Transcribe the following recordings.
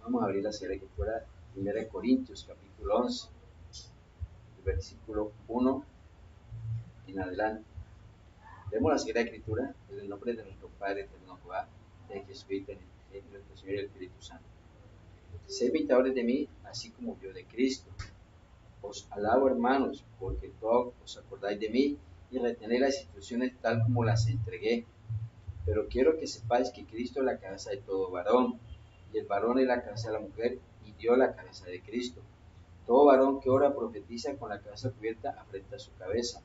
Vamos a abrir la Sagrada Escritura, 1 Corintios, capítulo 11, versículo 1 en adelante. Leemos la Sagrada Escritura en el nombre de nuestro Padre eterno Jehová, de Jesucristo, de nuestro Señor y el Espíritu Santo. Sed imitadores de mí, así como yo de Cristo. Os alabo, hermanos, porque todos os acordáis de mí y retenéis las instrucciones tal como las entregué. Pero quiero que sepáis que Cristo es la cabeza de todo varón, y el varón es la cabeza de la mujer, y Dios la cabeza de Cristo. Todo varón que ora profetiza con la cabeza cubierta afrenta su cabeza,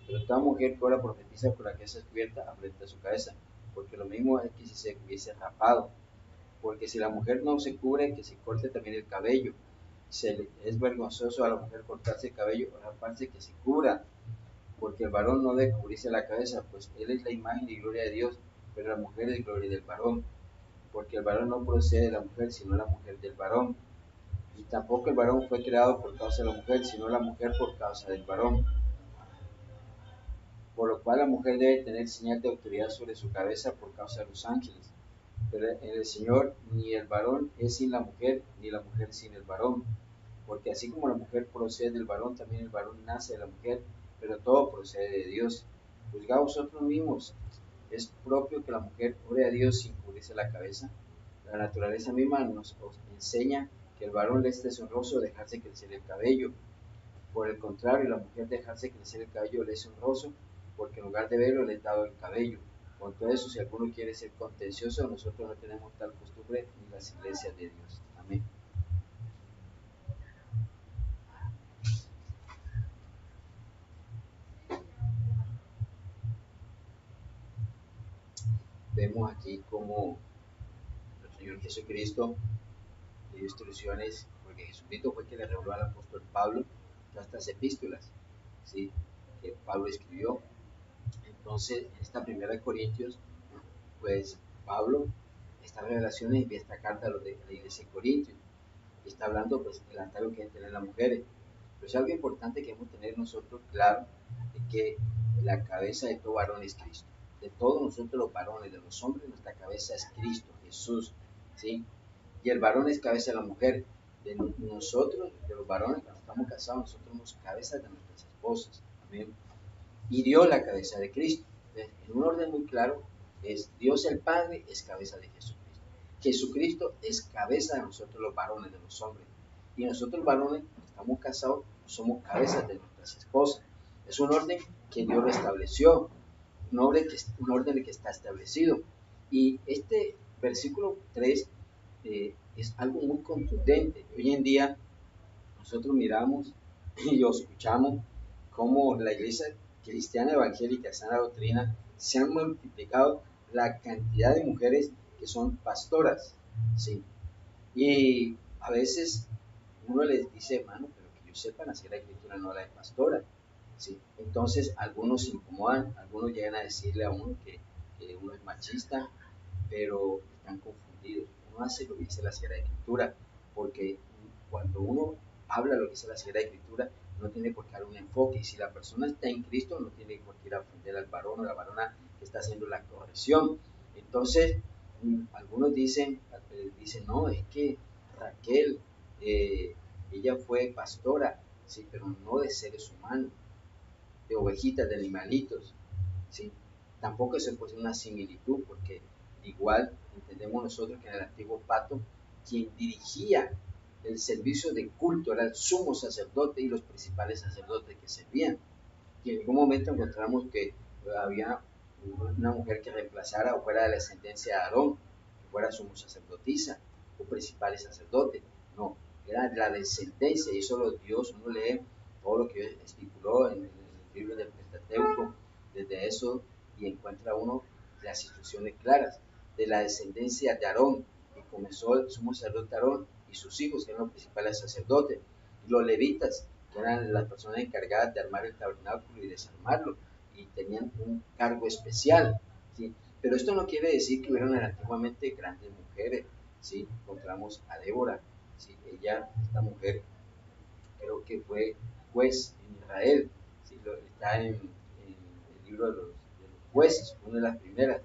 pero toda mujer que ora profetiza con la cabeza cubierta afrenta su cabeza, porque lo mismo es que si se hubiese rapado. Porque si la mujer no se cubre, que se corte también el cabello. Es vergonzoso a la mujer cortarse el cabello o raparse, que se cubra. Porque el varón no debe cubrirse la cabeza, pues él es la imagen y gloria de Dios, pero la mujer es gloria del varón. Porque el varón no procede de la mujer, sino la mujer del varón. Y tampoco el varón fue creado por causa de la mujer, sino la mujer por causa del varón. Por lo cual la mujer debe tener señal de autoridad sobre su cabeza por causa de los ángeles. Pero en el Señor ni el varón es sin la mujer, ni la mujer sin el varón. Porque así como la mujer procede del varón, también el varón nace de la mujer, pero todo procede de Dios. Juzgad vosotros mismos, ¿es propio que la mujer ore a Dios sin cubrirse la cabeza? La naturaleza misma nos enseña que el varón le es deshonroso dejarse crecer el cabello. Por el contrario, la mujer dejarse crecer el cabello le es honroso, porque en lugar de verlo le he dado el cabello. Con todo eso, si alguno quiere ser contencioso, nosotros no tenemos tal costumbre en las iglesias de Dios. Amén. Vemos aquí como el Señor Jesucristo dio instrucciones, porque Jesucristo fue quien le reveló al apóstol Pablo todas estas epístolas, ¿sí?, que Pablo escribió. Entonces, en esta primera de Corintios, pues Pablo, estas revelaciones envía esta carta a los de la iglesia de Corintios, y está hablando pues del altar que deben tener las mujeres. Pero es algo importante que debemos tener nosotros claro, de que la cabeza de todo varón es Cristo. De todos nosotros los varones, de los hombres, nuestra cabeza es Cristo, Jesús, ¿sí? Y el varón es cabeza de la mujer. De nosotros, de los varones, cuando estamos casados, nosotros somos cabezas de nuestras esposas. Amén. Y Dios la cabeza de Cristo. Entonces, en un orden muy claro, es Dios el Padre es cabeza de Jesucristo. Jesucristo es cabeza de nosotros los varones, de los hombres. Y nosotros los varones, cuando estamos casados, somos cabezas de nuestras esposas. Es un orden que Dios lo estableció, un orden que está establecido. Y este versículo 3 es algo muy contundente. Hoy en día nosotros miramos y escuchamos cómo la iglesia cristiana evangélica, sana doctrina, se han multiplicado la cantidad de mujeres que son pastoras, ¿sí? Y a veces uno les dice, hermano, pero que yo sepa, la Sagrada Escritura no la de pastora, ¿sí? Entonces algunos se incomodan, algunos llegan a decirle a uno que uno es machista, pero están confundidos. Uno hace lo que dice la Sagrada Escritura, porque cuando uno habla lo que dice la Sagrada Escritura, no tiene por qué dar un enfoque. Y si la persona está en Cristo, no tiene por qué ir a ofender al varón o la varona que está haciendo la corrección. Entonces, algunos dicen, no, es que Raquel, ella fue pastora, sí, pero no de seres humanos, de ovejitas, de animalitos, ¿sí? Tampoco se puede hacer una similitud, porque igual entendemos nosotros que en el antiguo pacto, quien dirigía el servicio de culto era el sumo sacerdote y los principales sacerdotes que servían. Y en ningún momento encontramos que había una mujer que reemplazara o fuera de la descendencia de Aarón, que fuera sumo sacerdotisa o principales sacerdotes. No, era de la descendencia, y eso Dios, uno lee todo lo que estipuló en el libro del Pentateuco, desde eso, y encuentra uno las instrucciones claras de la descendencia de Aarón, y comenzó el sumo sacerdote Aarón y sus hijos, que eran los principales sacerdotes, y los levitas, que eran las personas encargadas de armar el tabernáculo y desarmarlo, y tenían un cargo especial, ¿sí? Pero esto no quiere decir que hubieran antiguamente grandes mujeres, ¿sí? Encontramos a Débora, ¿sí? Ella, esta mujer, creo que fue juez en Israel, ¿sí? Está en el libro de los jueces, una de las primeras.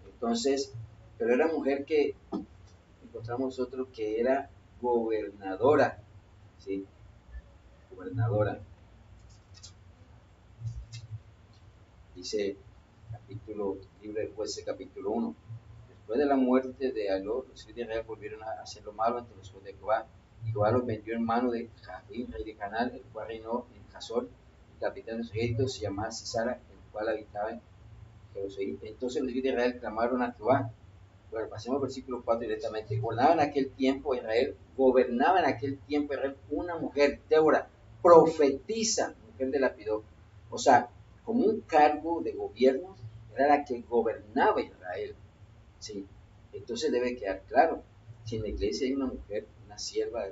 Entonces, pero era mujer que encontramos nosotros que era gobernadora, ¿sí? Gobernadora. Dice libro de Jueces, capítulo 1. Después de la muerte de Aló, los hijos de Israel volvieron a hacer lo malo ante los hijos de Jehová. Y Jehová los vendió en mano de Jabín, rey de Canaán, el cual reinó en Hazor. El capitán de los ejércitos se llamaba Sisara, el cual habitaba en Jerusalén. Entonces los hijos de Israel clamaron a Jehová. Bueno, pasemos al versículo 4 directamente. Gobernaba en aquel tiempo Israel una mujer, Débora, profetiza, mujer de Lapidot. O sea, como un cargo de gobierno, era la que gobernaba Israel. Sí. Entonces debe quedar claro, si en la iglesia hay una mujer, una sierva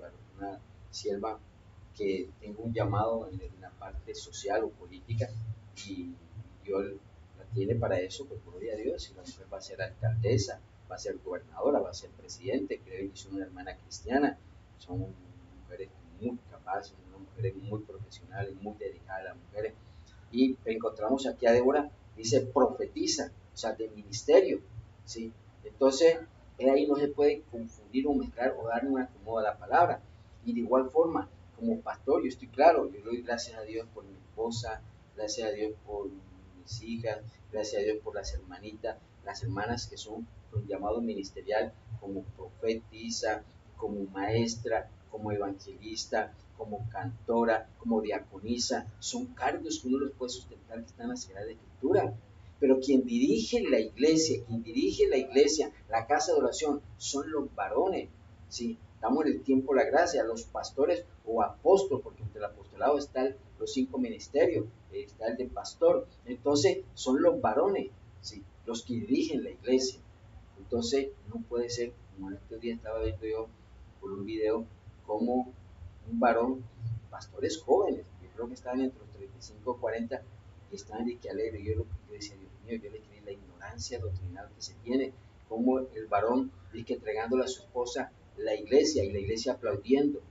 que tenga un llamado en la parte social o política, y Dios la tiene para eso, pues gloria a Dios. Y la mujer va a ser alcaldesa, va a ser gobernadora, va a ser presidente, creo que son una hermana cristiana, son mujeres muy capaces, son mujeres muy profesionales, muy dedicadas a las mujeres. Y encontramos aquí a Débora, dice profetiza, o sea, de ministerio, ¿sí? Entonces, ahí no se puede confundir o mezclar o dar un acomodo a la palabra. Y de igual forma, como pastor, yo estoy claro, yo doy gracias a Dios por mi esposa, gracias a Dios por mis hijas, gracias a Dios por las hermanitas, las hermanas que son con llamado ministerial, como profetisa, como maestra, como evangelista, como cantora, como diaconisa. Son cargos que uno los puede sustentar, que están en la Sagrada Escritura. Pero quien dirige la iglesia, la casa de oración, son los varones, ¿sí? Estamos en el tiempo de la gracia, los pastores o apóstoles, porque entre el apostolado están los 5 ministerios, está el de pastor. Entonces, son los varones, ¿sí? Los que dirigen la iglesia. Entonces, no puede ser, como este día estaba viendo yo por un video, como un varón, pastores jóvenes, yo creo que estaban entre los 35 y 40, que estaban de que alegre. Yo decía, Dios mío, yo le creí la ignorancia doctrinal que se tiene, como el varón dice que entregándole a su esposa la iglesia y la iglesia aplaudiendo,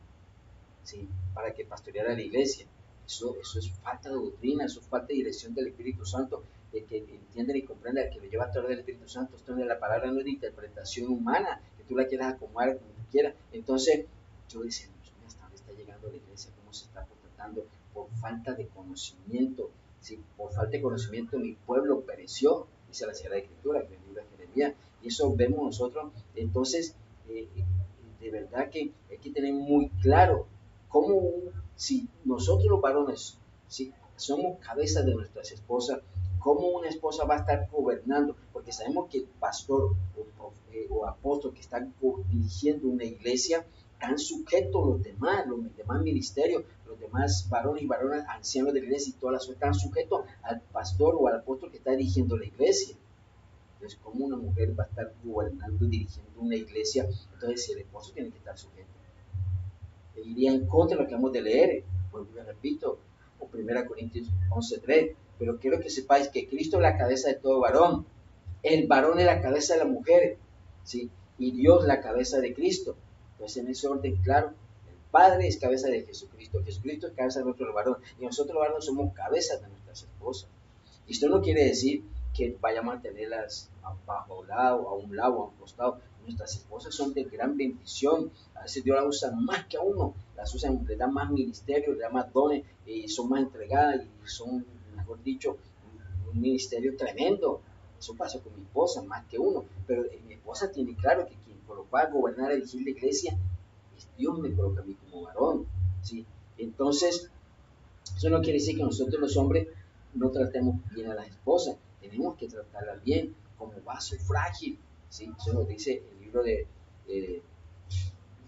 ¿sí? Para que pastoreara la iglesia. Eso es falta de doctrina, eso es falta de dirección del Espíritu Santo, de que entienden y comprendan que lo lleva a través del Espíritu Santo. Esto de la palabra no es de interpretación humana, que tú la quieras acomodar como tú quieras. Entonces, yo decía, Dios mío, ¿hasta dónde está llegando la iglesia? ¿Cómo se está comportando? Por falta de conocimiento, ¿sí? Por falta de conocimiento mi pueblo pereció, dice la Sagrada Escritura, que el libro de Jeremías, y eso vemos nosotros. Entonces, de verdad que hay que tener muy claro cómo, si nosotros los varones, si somos cabezas de nuestras esposas, cómo una esposa va a estar gobernando, porque sabemos que el pastor o apóstol que está dirigiendo una iglesia están sujetos los demás ministerios, los demás varones y varonas, ancianos de la iglesia y todas las otras están sujetos al pastor o al apóstol que está dirigiendo la iglesia. Entonces, ¿cómo una mujer va a estar gobernando y dirigiendo una iglesia? Entonces, el esposo tiene que estar sujeto. Iría en contra de lo que vamos de leer, porque repito, o 1 Corintios 11:3, pero quiero que sepáis que Cristo es la cabeza de todo varón, el varón es la cabeza de la mujer, ¿sí? Y Dios la cabeza de Cristo. Entonces, en ese orden, claro, el Padre es cabeza de Jesucristo, Jesucristo es cabeza de nuestro varón, y nosotros los varones somos cabezas de nuestras esposas. Y esto no quiere decir que vaya a mantenerlas bajo un lado, a un lado, a un costado. Nuestras esposas son de gran bendición. A veces Dios las usa más que a uno, las usa, le da más ministerio, le da más dones, y son más entregadas y son, mejor dicho, un ministerio tremendo. Eso pasa con mi esposa, más que uno. Pero mi esposa tiene claro que quien colocó a gobernar, a dirigir la iglesia, es Dios me coloca a mí como varón, ¿sí? Entonces, eso no quiere decir que nosotros los hombres no tratemos bien a las esposas, tenemos que tratarlas bien, como vaso frágil, ¿sí? Eso nos dice el libro de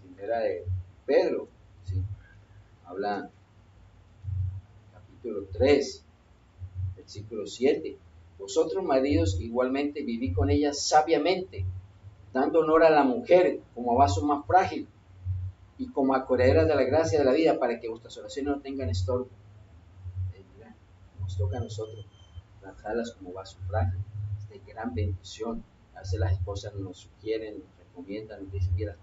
primera de Pedro, ¿sí? Habla capítulo 3, versículo 7. Vosotros, maridos, igualmente vivid con ellas sabiamente, dando honor a la mujer como a vaso más frágil y como acorderas de la gracia de la vida, para que vuestras oraciones no tengan estorbo. Nos toca a nosotros tratarlas como vaso frágil, es de gran bendición. A veces las esposas nos sugieren, nos recomiendan, nos dicen, mira,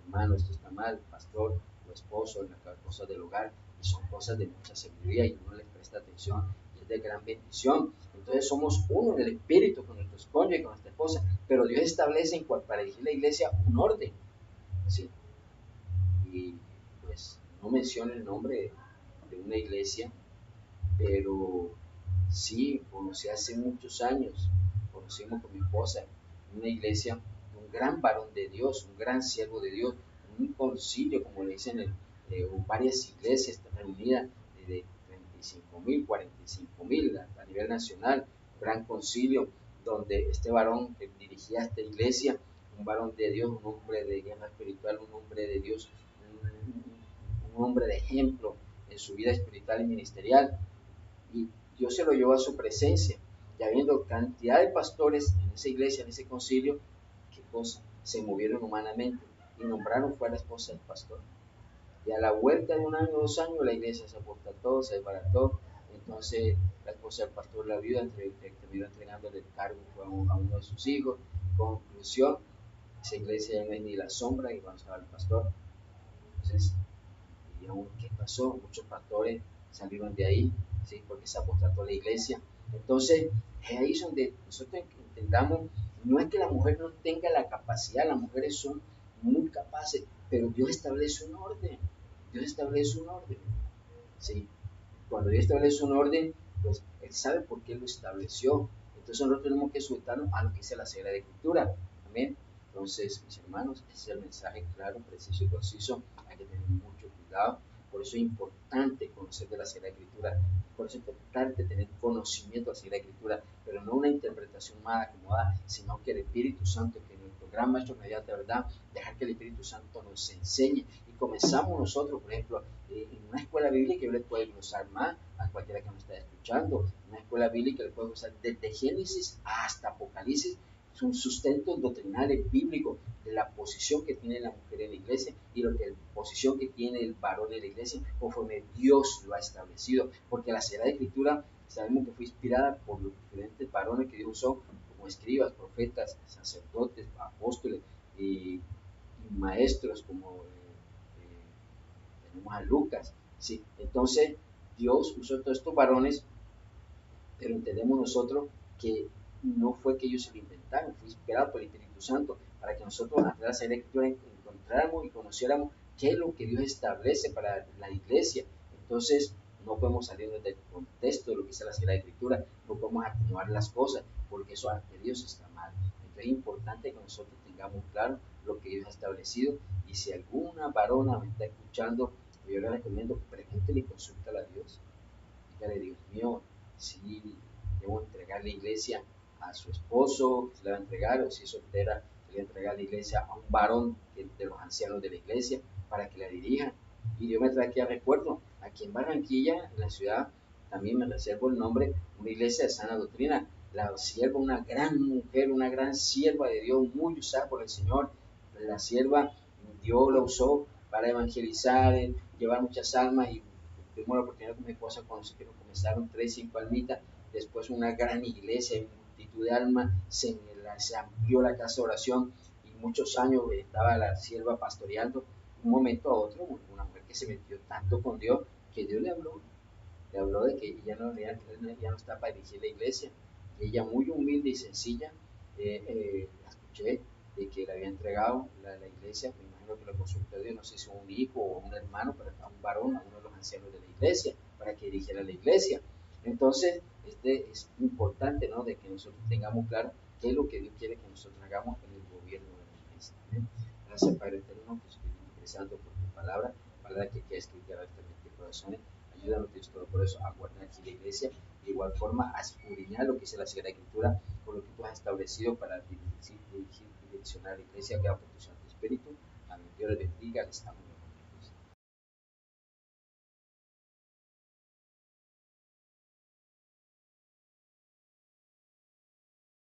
hermano, esto está mal, pastor o esposo, en las cosas del hogar, y son cosas de mucha sabiduría y uno les presta atención y es de gran bendición. Entonces somos uno en el espíritu con nuestro cónyuge y con nuestra esposa, pero Dios establece para dirigir la iglesia un orden, ¿sí? y pues no menciono el nombre de una iglesia, pero sí, conocí hace muchos años, conocimos con mi esposa una iglesia, un gran varón de Dios, un gran siervo de Dios, un concilio, como le dicen, varias iglesias reunidas de 35.000, 45.000 a nivel nacional, un gran concilio donde este varón que dirigía esta iglesia, un varón de Dios, un hombre de guerra espiritual, un hombre de Dios, un hombre de ejemplo en su vida espiritual y ministerial, y Dios se lo llevó a su presencia, y habiendo cantidad de pastores en esa iglesia, en ese concilio, ¿qué cosa? Se movieron humanamente y nombraron fue a la esposa del pastor. Y a la vuelta de un año o 2 años, la iglesia se apostató, se desbarató. Entonces, la esposa del pastor, la viuda, terminó entregándole el cargo a uno de sus hijos. Conclusión, esa iglesia ya no es ni la sombra y cuando estaba el pastor. Entonces, digamos, ¿qué pasó? Muchos pastores salieron de ahí, ¿sí? Porque se apostató la iglesia. Entonces, es ahí donde nosotros intentamos, no es que la mujer no tenga la capacidad, las mujeres son muy capaces, pero Dios establece un orden, Dios establece un orden, ¿sí? Cuando Dios establece un orden, pues Él sabe por qué lo estableció. Entonces nosotros tenemos que sujetarnos a lo que dice la Sagrada Escritura. Amén. Entonces, mis hermanos, ese es el mensaje claro, preciso y conciso. Hay que tener mucho cuidado. Por eso es importante conocer de la Sagrada Escritura. Por eso es importante tener conocimiento de la Sagrada Escritura, pero no una interpretación más acomodada, sino que el Espíritu Santo, que nuestro gran maestro mediante la verdad, dejar que el Espíritu Santo nos enseñe. Y comenzamos nosotros, por ejemplo, en una escuela bíblica yo le puedo glosar más a cualquiera que nos esté escuchando. Una escuela bíblica le puedo glosar desde Génesis hasta Apocalipsis. Son sustentos doctrinales bíblicos de la posición que tiene la mujer en la iglesia y la posición que tiene el varón en la iglesia conforme Dios lo ha establecido. Porque la Sagrada Escritura sabemos que fue inspirada por los diferentes varones que Dios usó como escribas, profetas, sacerdotes, apóstoles y maestros como tenemos a Lucas, ¿sí? Entonces Dios usó todos estos varones, pero entendemos nosotros que no fue que ellos se lo inventaron, fue inspirado por el Espíritu Santo para que nosotros a través de la Escritura encontráramos y conociéramos qué es lo que Dios establece para la iglesia. Entonces no podemos salir del contexto de lo que dice la Sagrada Escritura, no podemos acomodar las cosas, porque eso ante Dios está mal. Entonces es importante que nosotros tengamos claro lo que Dios ha establecido, y si alguna varona me está escuchando, yo le recomiendo, pregúntele y consúltale a Dios. Dígale, Dios mío, si debo entregar la iglesia a su esposo, que se la va a entregar, o si es soltera, se le va a entregar la iglesia a un varón de los ancianos de la iglesia para que la dirija. Y Dios me trae aquí a recuerdo, aquí en Barranquilla, en la ciudad, también me reservo el nombre, una iglesia de sana doctrina. La sierva, una gran mujer, una gran sierva de Dios, muy usada por el Señor. La sierva, Dios la usó para evangelizar, llevar muchas almas, y tuvimos la oportunidad con mi esposa cuando comenzaron 3, 5 almitas, después una gran iglesia, multitud de almas, se amplió la casa de oración y muchos años estaba la sierva pastoreando. Un momento a otro, una mujer que se metió tanto con Dios que Dios le habló de que ya no está para dirigir la iglesia. Y ella, muy humilde y sencilla, la escuché de que le había entregado la iglesia, me imagino que lo consultó a Dios, no sé si un hijo o un hermano, pero a un varón, a uno de los ancianos de la iglesia, para que dirigiera la iglesia. Entonces, es importante, ¿no?, de que nosotros tengamos claro qué es lo que Dios quiere que nosotros hagamos en el gobierno de la iglesia. ¿Amén? Gracias, Padre Eterno, que estoy interesando por tu palabra que queda escrita en nuestros corazones. Ayúdanos, Dios Todopoderoso, a guardar aquí la iglesia, de igual forma a escudriñar lo que dice la Sagrada Escritura, con lo que tú has establecido para dirigir, direccionar la iglesia, que va por tu Santo Espíritu. Amén. Dios les bendiga, les amo.